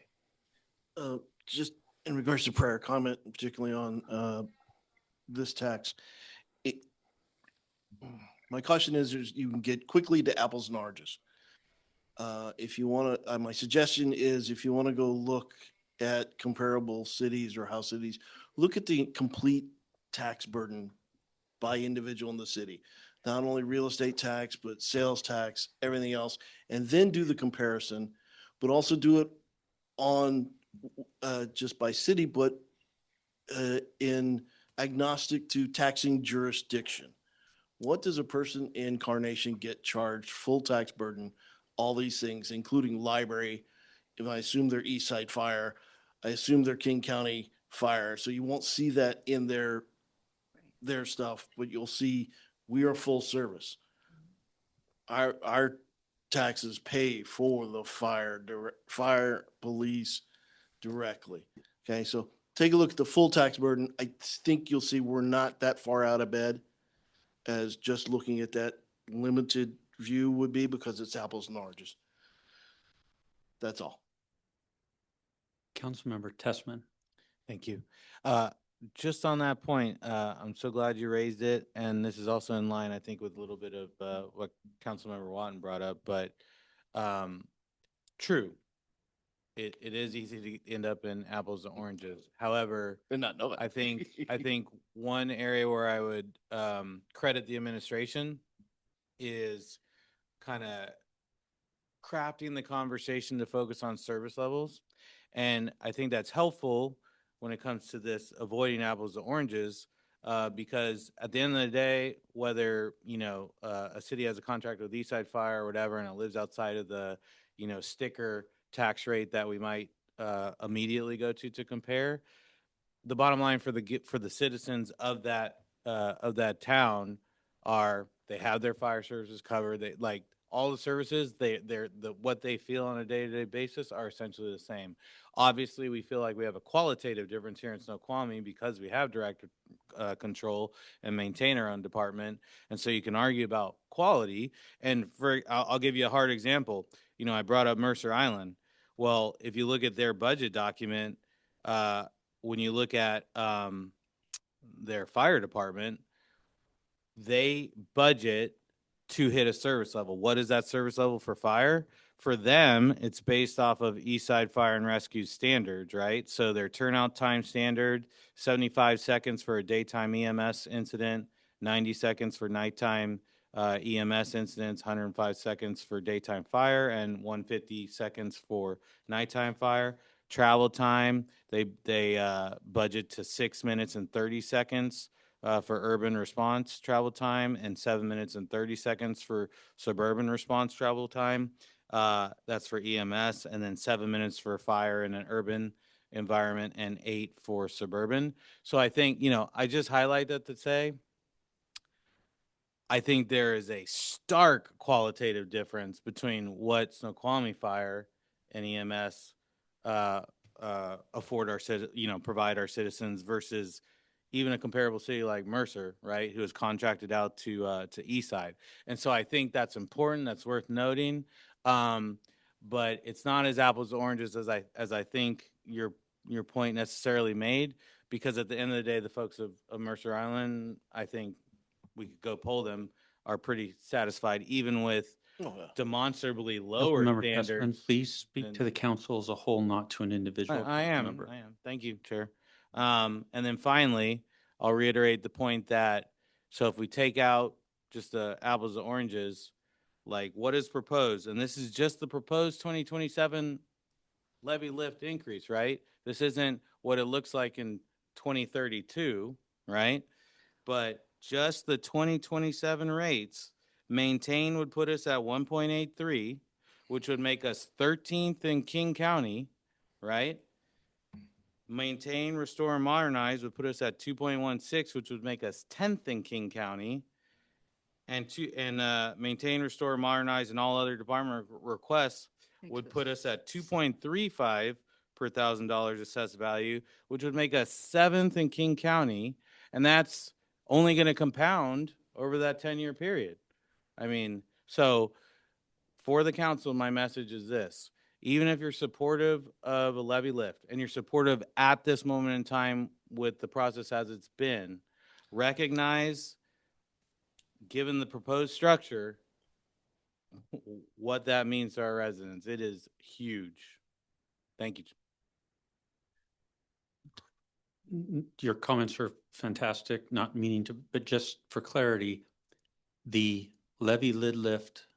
Just in regards to prior comment, particularly on this tax, my caution is you can get quickly to apples and oranges. If you want to, my suggestion is if you want to go look at comparable cities or how cities, look at the complete tax burden by individual in the city. Not only real estate tax, but sales tax, everything else, and then do the comparison, but also do it on just by city, but in agnostic to taxing jurisdiction. What does a person in Carnation get charged, full tax burden, all these things, including library? If I assume they're East Side Fire, I assume they're King County Fire. So you won't see that in their stuff, but you'll see we are full service. Our taxes pay for the fire police directly. Okay, so take a look at the full tax burden. I think you'll see we're not that far out of bed as just looking at that limited view would be, because it's apples and oranges. That's all. Councilmember Tessman. Thank you. Just on that point, I'm so glad you raised it, and this is also in line, I think, with a little bit of what Councilmember Watton brought up. But true, it is easy to end up in apples and oranges. However, Did not know that. I think one area where I would credit the administration is kind of crafting the conversation to focus on service levels. And I think that's helpful when it comes to this avoiding apples to oranges, because at the end of the day, whether, a city has a contract with Eastside Fire or whatever, and it lives outside of the, sticker tax rate that we might immediately go to compare, the bottom line for the citizens of that town are they have their fire services covered. They like all the services, what they feel on a day-to-day basis are essentially the same. Obviously, we feel like we have a qualitative difference here in Snoqualmie because we have direct control and maintain our own department. And so you can argue about quality. And I'll give you a hard example. I brought up Mercer Island. Well, if you look at their budget document, when you look at their fire department, they budget to hit a service level. What is that service level for fire? For them, it's based off of Eastside Fire and Rescue standards, right? So their turnout time standard, 75 seconds for a daytime EMS incident, 90 seconds for nighttime EMS incidents, 105 seconds for daytime fire, and 150 seconds for nighttime fire. Travel time, they budget to 6 minutes and 30 seconds for urban response travel time and 7 minutes and 30 seconds for suburban response travel time. That's for EMS, and then 7 minutes for fire in an urban environment and 8 for suburban. So I think, I just highlight that to say, I think there is a stark qualitative difference between what Snoqualmie Fire and EMS afford our provide our citizens versus even a comparable city like Mercer, right, who is contracted out to Eastside. And so I think that's important. That's worth noting. But it's not as apples to oranges as I think your point necessarily made, because at the end of the day, the folks of Mercer Island, I think we could go poll them, are pretty satisfied, even with demonstrably lower Councilmember Tessman, standards. please speak to than- the council as a whole, not to an individual I council am. member. I am. Thank you, Chair. And then finally, I'll reiterate the point that, so if we take out just the apples to oranges, like what is proposed, and this is just the proposed 2027 levy lift increase, right? This isn't what it looks like in 2032, right? But just the 2027 rates, maintain would put us at 1.83, which would make us 13th in King County, right? Maintain, restore, and modernize would put us at 2.16, which would make us 10th in King County. And maintain, restore, modernize, and all other department requests would put us at 2.35 per $1,000 assessed value, which would make us 7th in King County. And that's only going to compound over that 10-year period. I mean, so for the council, my message is this: even if you're supportive of a levy lift and you're supportive at this moment in time with the process as it's been, recognize, given the proposed structure, what that means to our residents. It is huge. Thank you. Your comments are fantastic, not meaning to, but just for clarity, the levy lid lift,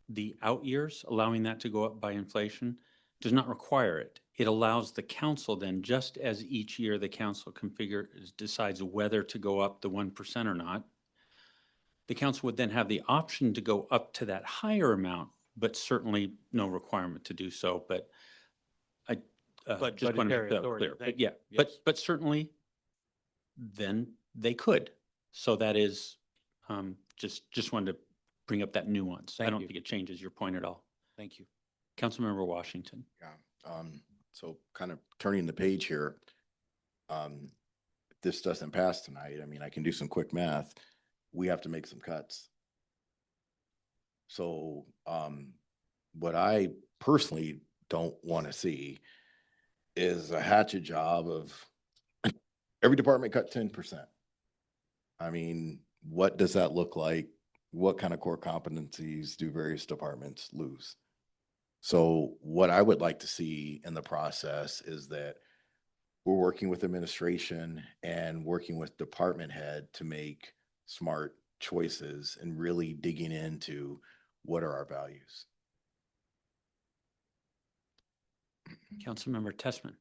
the out years, allowing that to go up by inflation, does not require it. It allows the council then, just as each year the council decides whether to go up the 1% or not, the council would then have the option to go up to that higher amount, but certainly no requirement to do so. But I But just want to budgetary make that authority, clear. thank But yeah, you. Yes. but certainly then they could. So that is just wanted to bring up that nuance. I Thank don't you. think it changes your point at all. Thank you. Councilmember Washington. Yeah, so kind of turning the page here. If this doesn't pass tonight, I mean, I can do some quick math. We have to make some cuts. So, what I personally don't want to see is a hatchet job of every department cut 10%. I mean, what does that look like? What kind of core competencies do various departments lose? So what I would like to see in the process is that we're working with administration and working with department head to make smart choices and really digging into what are our values. Councilmember Tessman.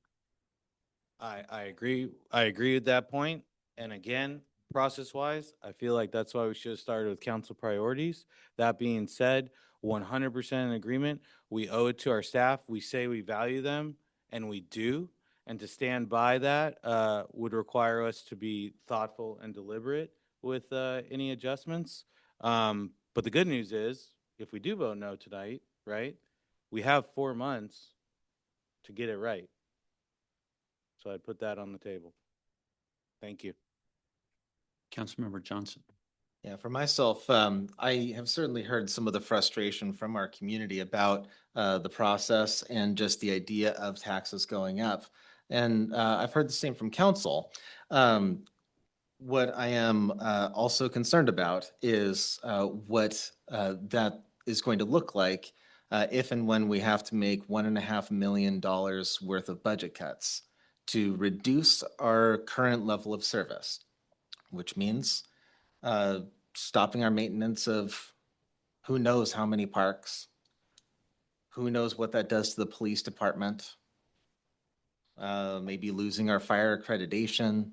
I agree. I agree with that point. And again, process-wise, I feel like that's why we should have started with council priorities. That being said, 100% in agreement. We owe it to our staff. We say we value them, and we do. And to stand by that would require us to be thoughtful and deliberate with any adjustments. But the good news is, if we do vote no tonight, right, we have 4 months to get it right. So I'd put that on the table. Thank you. Councilmember Johnson. Yeah, for myself, I have certainly heard some of the frustration from our community about the process and just the idea of taxes going up. And I've heard the same from council. What I am also concerned about is what that is going to look like if and when we have to make $1.5 million worth of budget cuts to reduce our current level of service, which means stopping our maintenance of who knows how many parks, who knows what that does to the police department, maybe losing our fire accreditation,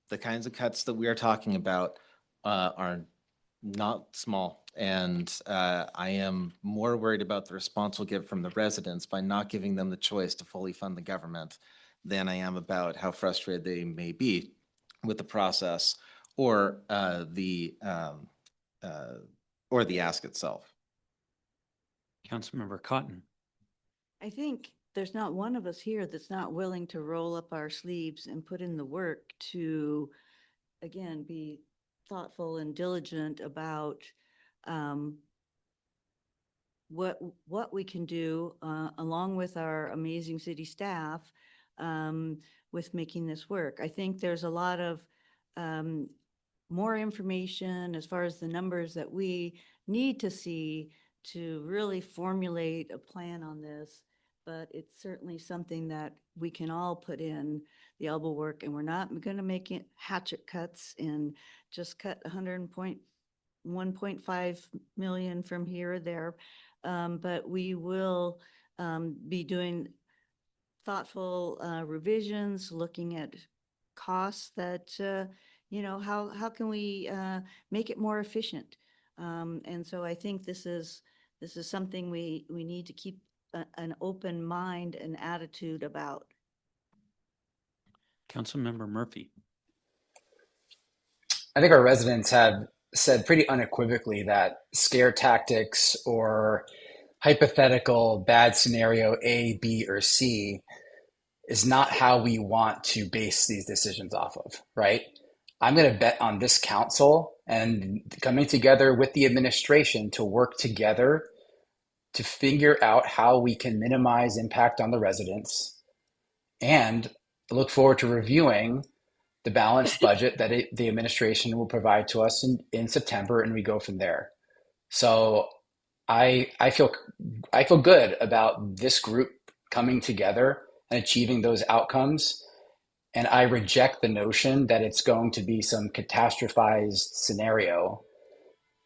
the kinds of cuts that we are talking about are not small. And I am more worried about the response we'll get from the residents by not giving them the choice to fully fund the government than I am about how frustrated they may be with the process or the ask itself. Councilmember Cotton. I think there's not one of us here that's not willing to roll up our sleeves and put in the work to, again, be thoughtful and diligent about what we can do along with our amazing city staff with making this work. I think there's a lot of more information as far as the numbers that we need to see to really formulate a plan on this. But it's certainly something that we can all put in the elbow work, and we're not going to make it hatchet cuts and just cut 1.5 million from here or there. But we will be doing thoughtful revisions, looking at costs that, how can we make it more efficient? And so I think this is something we need to keep an open mind and attitude about. Councilmember Murphy. I think our residents have said pretty unequivocally that scare tactics or hypothetical bad scenario A, B, or C is not how we want to base these decisions off of, right? I'm going to bet on this council and coming together with the administration to work together to figure out how we can minimize impact on the residents, and look forward to reviewing the balanced budget that the administration will provide to us in September, and we go from there. So I feel good about this group coming together and achieving those outcomes. And I reject the notion that it's going to be some catastrophized scenario,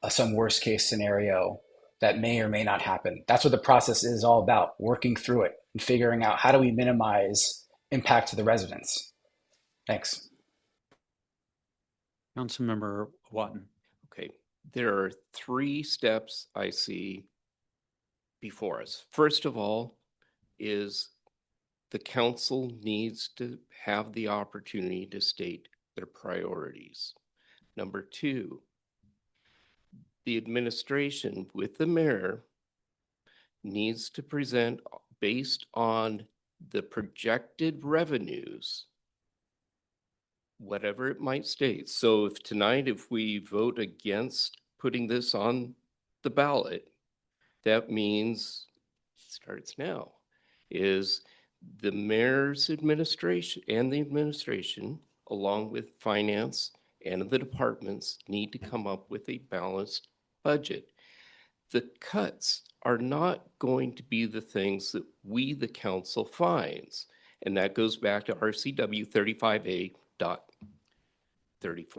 some worst case scenario that may or may not happen. That's what the process is all about, working through it and figuring out how do we minimize impact to the residents. Thanks. Councilmember Watton. Okay, there are 3 steps I see before us. First of all is the council needs to have the opportunity to state their priorities. Number 2, the administration with the mayor needs to present based on the projected revenues, whatever it might state. So if tonight, if we vote against putting this on the ballot, that means, it starts now, is the mayor's administration and the administration, along with finance and the departments, need to come up with a balanced budget. The cuts are not going to be the things that we, the council, finds. And that goes back to RCW 35A.34.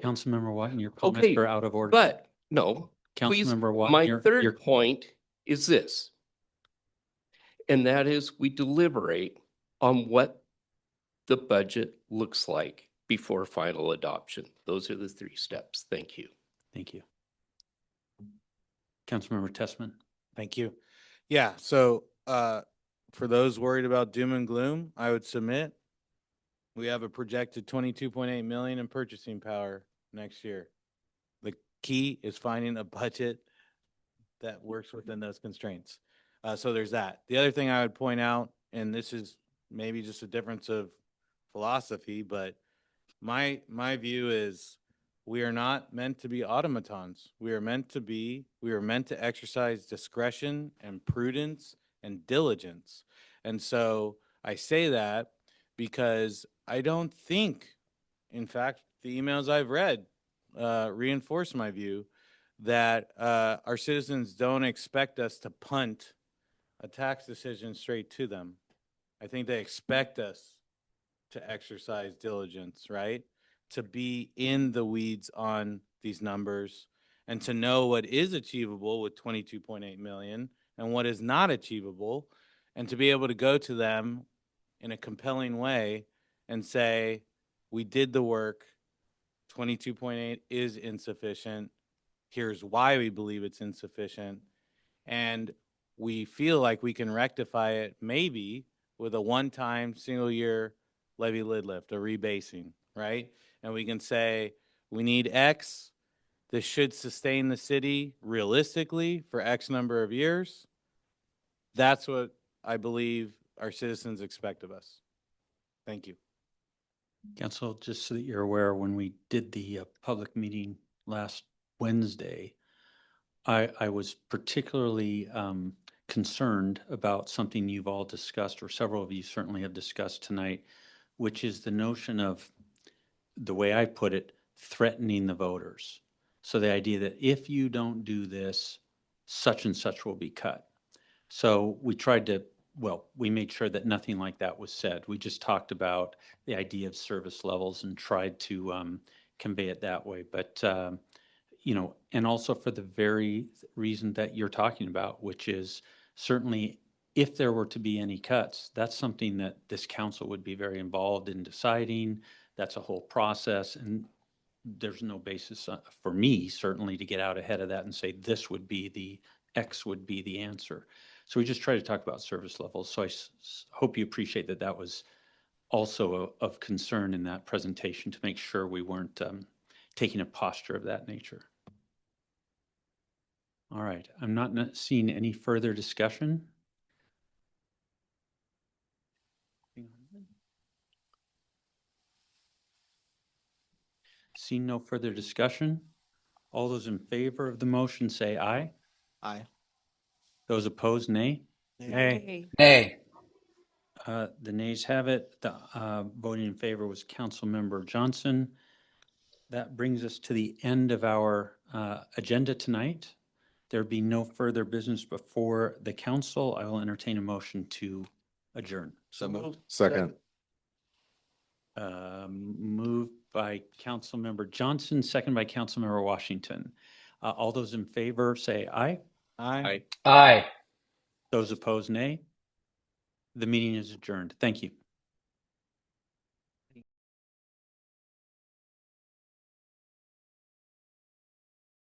Councilmember Watton, your comments Okay, are out of order. but no, please, Councilmember Watton, my your third point is this. And that is we deliberate on what the budget looks like before final adoption. Those are the 3 steps. Thank you. Thank you. Councilmember Tessman. Thank you. Yeah, so for those worried about doom and gloom, I would submit we have a projected 22.8 million in purchasing power next year. The key is finding a budget that works within those constraints. So there's that. The other thing I would point out, and this is maybe just a difference of philosophy, but my view is we are not meant to be automatons. We are meant to exercise discretion and prudence and diligence. And so I say that because I don't think, in fact, the emails I've read reinforce my view that our citizens don't expect us to punt a tax decision straight to them. I think they expect us to exercise diligence, right? To be in the weeds on these numbers and to know what is achievable with 22.8 million and what is not achievable, and to be able to go to them in a compelling way and say, we did the work, 22.8 is insufficient. Here's why we believe it's insufficient. And we feel like we can rectify it maybe with a one-time single year levy lid lift, a rebasing, right? And we can say, we need X. This should sustain the city realistically for X number of years. That's what I believe our citizens expect of us. Thank you. Council, just so that you're aware, when we did the public meeting last Wednesday, I was particularly concerned about something you've all discussed, or several of you certainly have discussed tonight, which is the notion of, the way I put it, threatening the voters. So the idea that if you don't do this, such and such will be cut. So we tried to, well, we made sure that nothing like that was said. We just talked about the idea of service levels and tried to convey it that way. But, you know, and also for the very reason that you're talking about, which is certainly if there were to be any cuts, that's something that this council would be very involved in deciding. That's a whole process. And there's no basis for me, certainly, to get out ahead of that and say this would be the X would be the answer. So we just try to talk about service levels. So I hope you appreciate that that was also of concern in that presentation, to make sure we weren't taking a posture of that nature. All right, I'm not seeing any further discussion. Seeing no further discussion, all those in favor of the motion say aye. Aye. Those opposed, nay. Nay. Nay. The nays have it. The voting in favor was Councilmember Johnson. That brings us to the end of our agenda tonight. There be no further business before the council. I will entertain a motion to adjourn. So moved. Second. Moved by Councilmember Johnson, second by Councilmember Washington. All those in favor say aye. Aye. Aye. Those opposed, nay. The meeting is adjourned. Thank you.